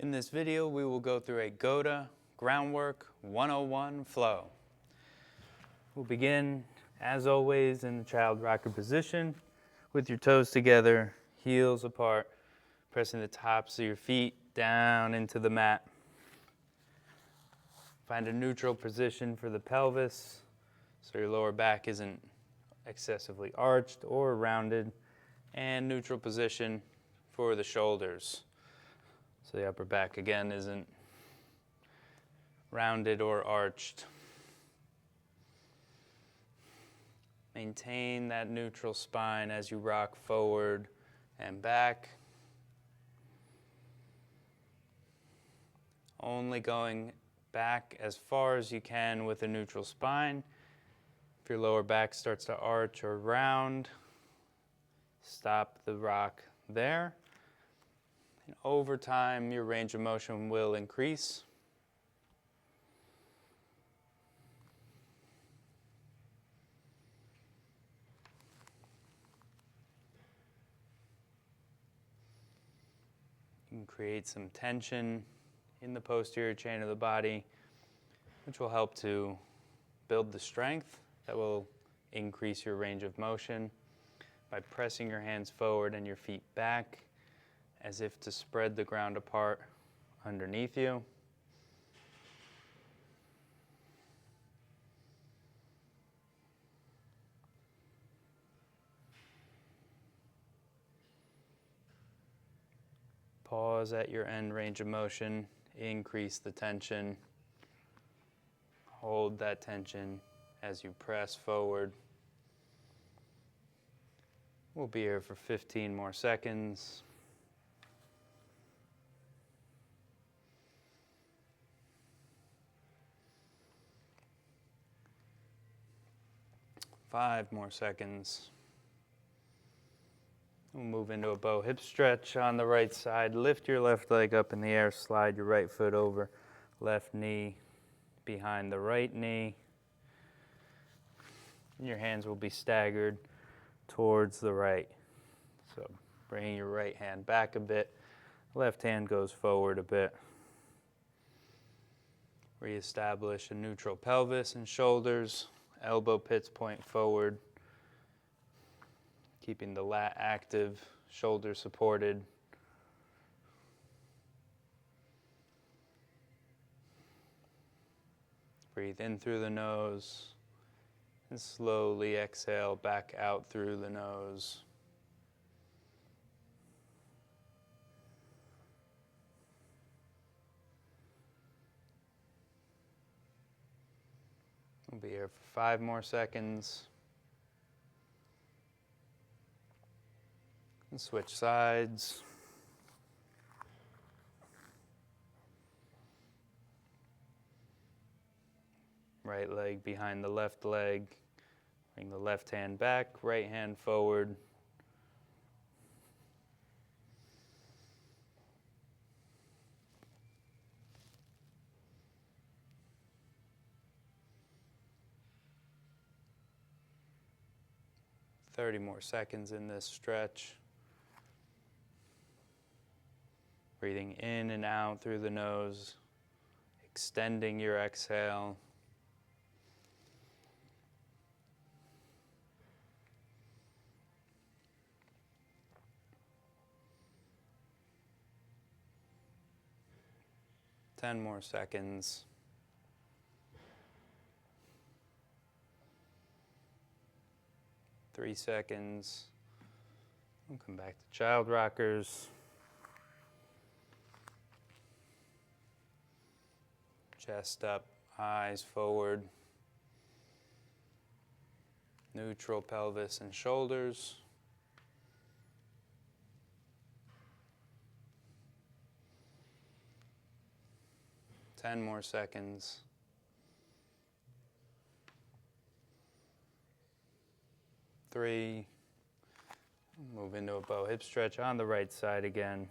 In this video, we will go through a GOATA Groundwork 101 flow. We'll begin, as always, in the child rocker position with your toes together, heels apart, pressing the tops of your feet down into the mat. Find a neutral position for the pelvis so your lower back isn't excessively arched or rounded, and neutral position for the shoulders. So the upper back again isn't rounded or arched. Maintain that neutral spine as you rock forward and back. Only going back as far as you can with a neutral spine. If your lower back starts to arch or round, stop the rock there. And over time, your range of motion will increase. You can create some tension in the posterior chain of the body, which will help to build the strength that will increase your range of motion by pressing your hands forward and your feet back as if to spread the ground apart underneath you. Pause at your end range of motion, increase the tension, hold that tension as you press forward. We'll be here for 15 more seconds. Five more seconds. We'll move into a bow hip stretch on the right side. Lift your left leg up in the air, slide your right foot over, left knee behind the right knee. And your hands will be staggered towards the right. So bringing your right hand back a bit, left hand goes forward a bit. Reestablish a neutral pelvis and shoulders, elbow pits point forward. Keeping the lat active, shoulder supported. Breathe in through the nose and slowly exhale back out through the nose. We'll be here for 5 more seconds. And switch sides. Right leg behind the left leg. Bring the left hand back, right hand forward. "30 more seconds in this stretch. Breathing in and out through the nose, extending your exhale. "10 more seconds. "3 seconds. We'll come back to child rockers. Chest up, eyes forward. Neutral pelvis and shoulders. "10 more seconds. 3. Move into a bow hip stretch on the right side again.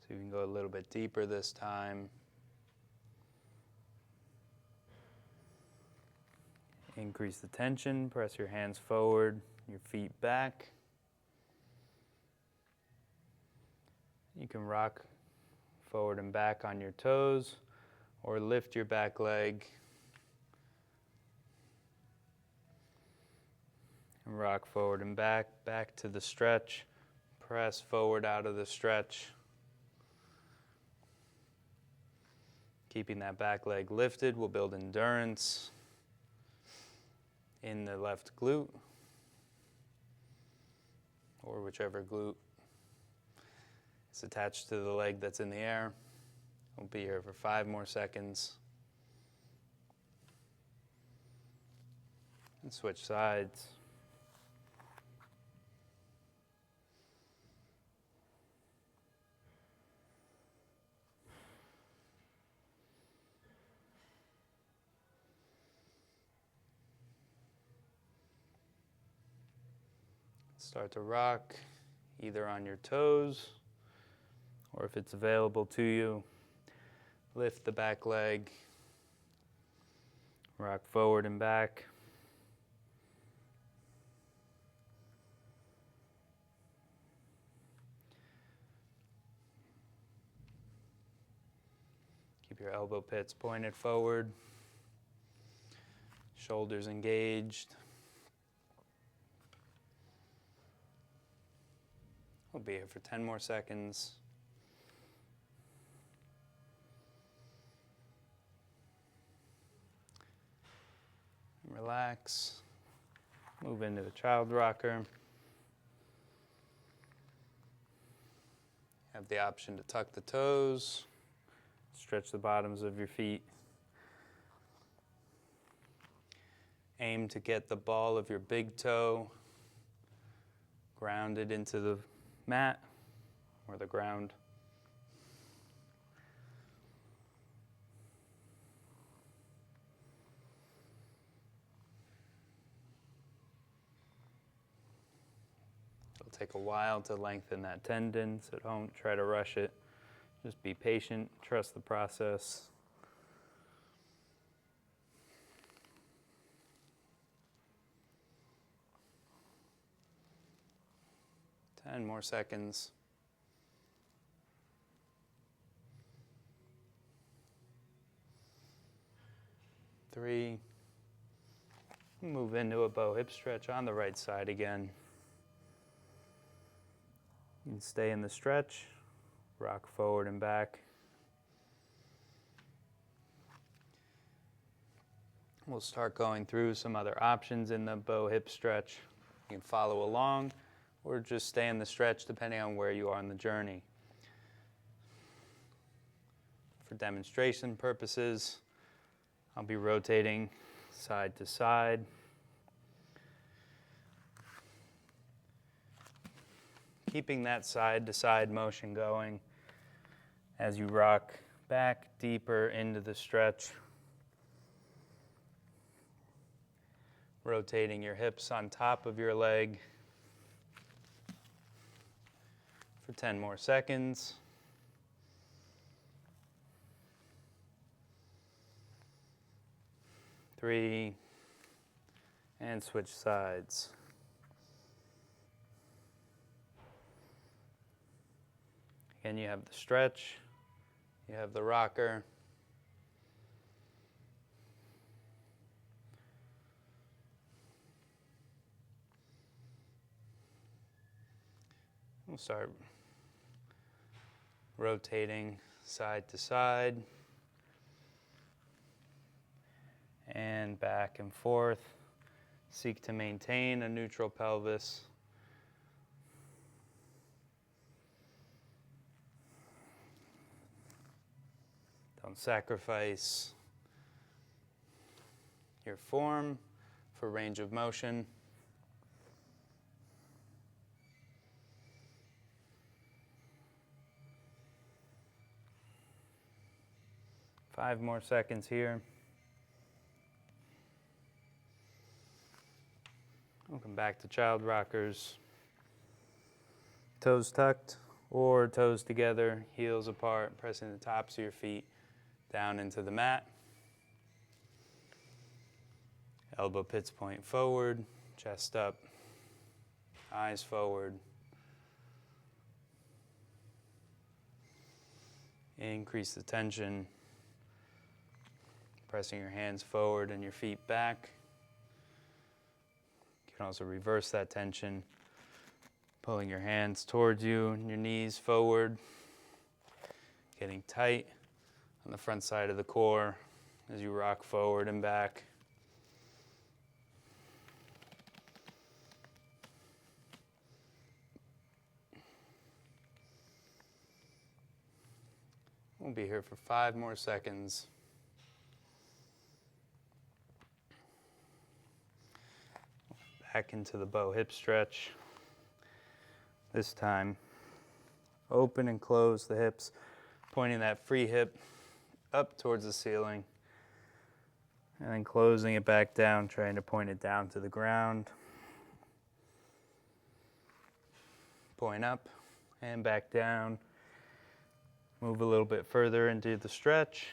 So you can go a little bit deeper this time. Increase the tension, press your hands forward, your feet back. You can rock forward and back on your toes or lift your back leg and rock forward and back to the stretch. Press forward out of the stretch. Keeping that back leg lifted will build endurance in the left glute, or whichever glute is attached to the leg that's in the air. We'll be here for 5 more seconds. And switch sides. Start to rock either on your toes, or if it's available to you, lift the back leg, rock forward and back. Keep your elbow pits pointed forward, shoulders engaged. We'll be here for 10 more seconds. Relax. Move into a child rocker. Have the option to tuck the toes, stretch the bottoms of your feet. Aim to get the ball of your big toe grounded into the mat or the ground. It'll take a while to lengthen that tendon, so don't try to rush it. Just be patient, trust the process. Ten more seconds. Three. Move into a bow hip stretch on the right side again. You can stay in the stretch, rock forward and back. We'll start going through some other options in the bow hip stretch. You can follow along or just stay in the stretch depending on where you are in the journey. For demonstration purposes, I'll be rotating side to side. Keeping that side to side motion going as you rock back deeper into the stretch. Rotating your hips on top of your leg for 10 more seconds. Three, and switch sides. Again, you have the stretch, you have the rocker. We'll start rotating side to side and back and forth. Seek to maintain a neutral pelvis. Don't sacrifice your form for range of motion. Five more seconds here. Welcome back to child rockers. Toes tucked or toes together, heels apart, pressing the tops of your feet down into the mat. Elbow pits point forward, chest up, eyes forward. Increase the tension, pressing your hands forward and your feet back. You can also reverse that tension, pulling your hands towards you and your knees forward, getting tight on the front side of the core as you rock forward and back. We'll be here for 5 more seconds. Back into the bow hip stretch. This time, open and close the hips, pointing that free hip up towards the ceiling, and then closing it back down, trying to point it down to the ground. Point up and back down. Move a little bit further into the stretch.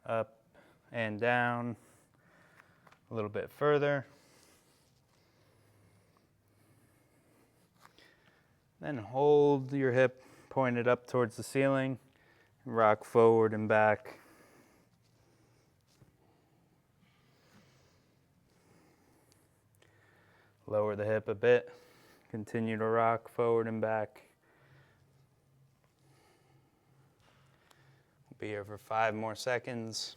Up and down. A little bit further. Then hold your hip pointed up towards the ceiling. Rock forward and back. Lower the hip a bit. Continue to rock forward and back. We'll be here for 5 more seconds.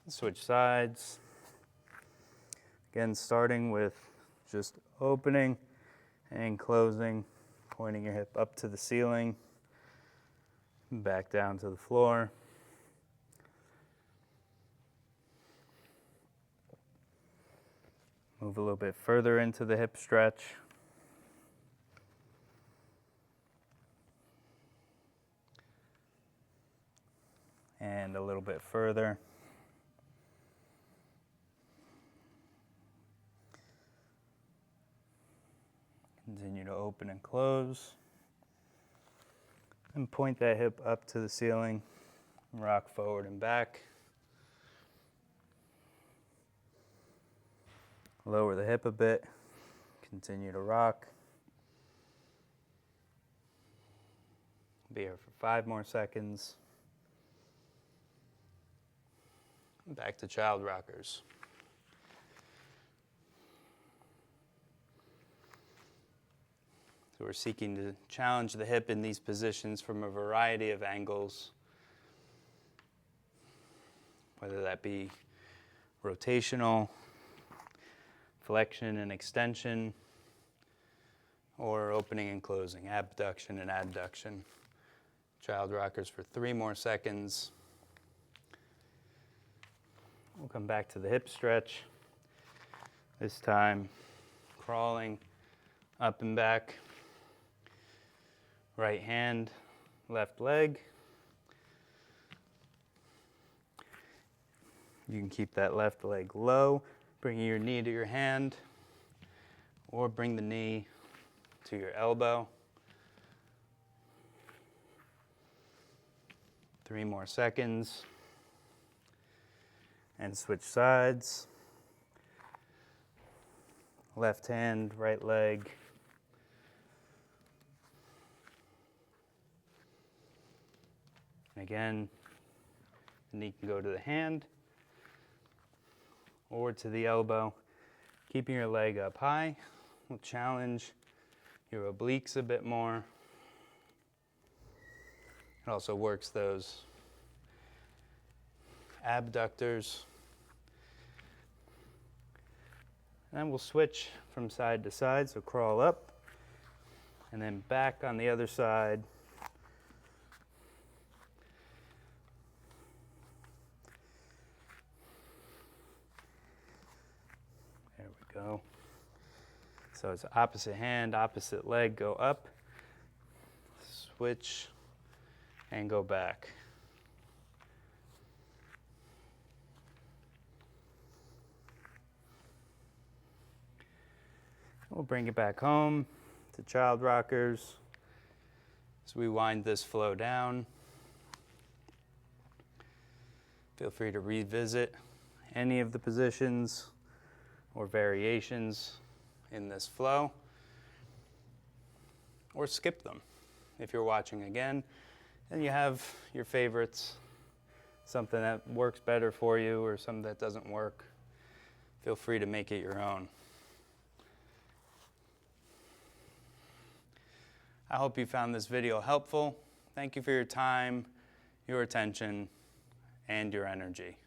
Switch sides. Again, starting with just opening and closing, pointing your hip up to the ceiling, back down to the floor. Move a little bit further into the hip stretch. And a little bit further. Continue to open and close. And point that hip up to the ceiling. Rock forward and back. Lower the hip a bit. Continue to rock. Be here for 5 more seconds. Back to child rockers. So we're seeking to challenge the hip in these positions from a variety of angles, whether that be rotational, flexion and extension, or opening and closing, abduction and adduction. Child rockers for 3 more seconds. We'll come back to the hip stretch. This time, crawling up and back. Right hand, left leg. You can keep that left leg low, bringing your knee to your hand, or bring the knee to your elbow. 3 more seconds. And switch sides. Left hand, right leg. And again, the knee can go to the hand or to the elbow. Keeping your leg up high will challenge your obliques a bit more. It also works those abductors. And we'll switch from side to side, so crawl up and then back on the other side. There we go. So it's opposite hand, opposite leg, go up, switch, and go back. We'll bring it back home to child rockers as we wind this flow down. Feel free to revisit any of the positions or variations in this flow, or skip them. If you're watching again and you have your favorites, something that works better for you or something that doesn't work, feel free to make it your own. I hope you found this video helpful. Thank you for your time, your attention, and your energy.